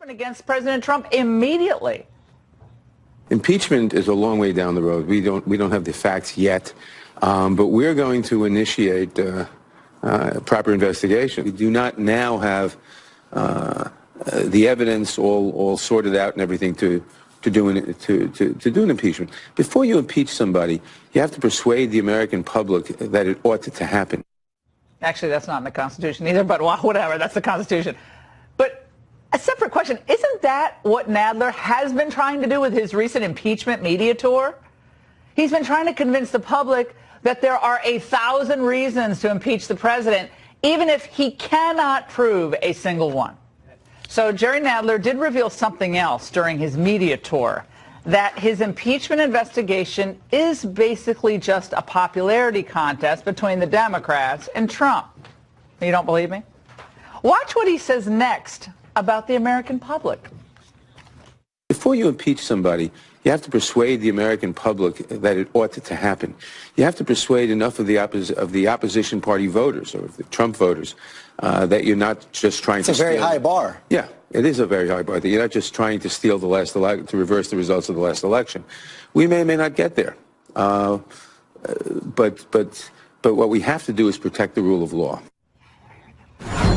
Against President Trump immediately. Impeachment is a long way down the road. We don't have the facts yet, but we're going to initiate proper investigation. We do not now have the evidence all sorted out and everything to do an impeachment. Before you impeach somebody, you have to persuade the American public that it ought to happen. Actually, that's not in the Constitution either, but whatever, that's the Constitution. But a separate question, isn't that what Nadler has been trying to do with his recent impeachment media tour? He's been trying to convince the public that there are 1,000 reasons to impeach the president, even if he cannot prove a single one. So Jerry Nadler did reveal something else during his media tour, that his impeachment investigation is basically just a popularity contest between the Democrats and Trump. You don't believe me? Watch what he says next about the American public. Before you impeach somebody, you have to persuade the American public that it ought to happen. You have to persuade enough of the opposition party voters, or the Trump voters, that you're not just trying to steal. It's a very high bar. Yeah, it is a very high bar. That you're not just trying to steal the last election, to reverse the results of the last election. We may or may not get there, but what we have to do is protect the rule of law.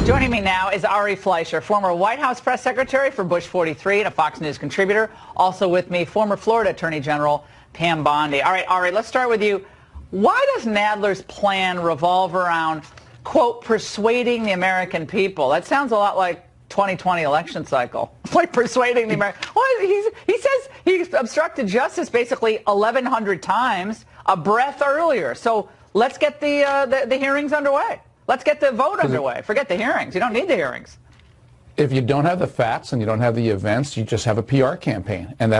Joining me now is Ari Fleischer, former White House press secretary for Bush 43 and a Fox News contributor. Also with me, former Florida Attorney General Pam Bondi. All right, Ari, let's start with you. Why does Nadler's plan revolve around, quote, persuading the American people? That sounds a lot like 2020 election cycle. Like persuading the American. Well, he says he obstructed justice basically 1,100 times, a breath earlier. So let's get the hearings underway. Let's get the vote underway. Forget the hearings. You don't need the hearings. If you don't have the facts and you don't have the events, you just have a PR campaign. And that's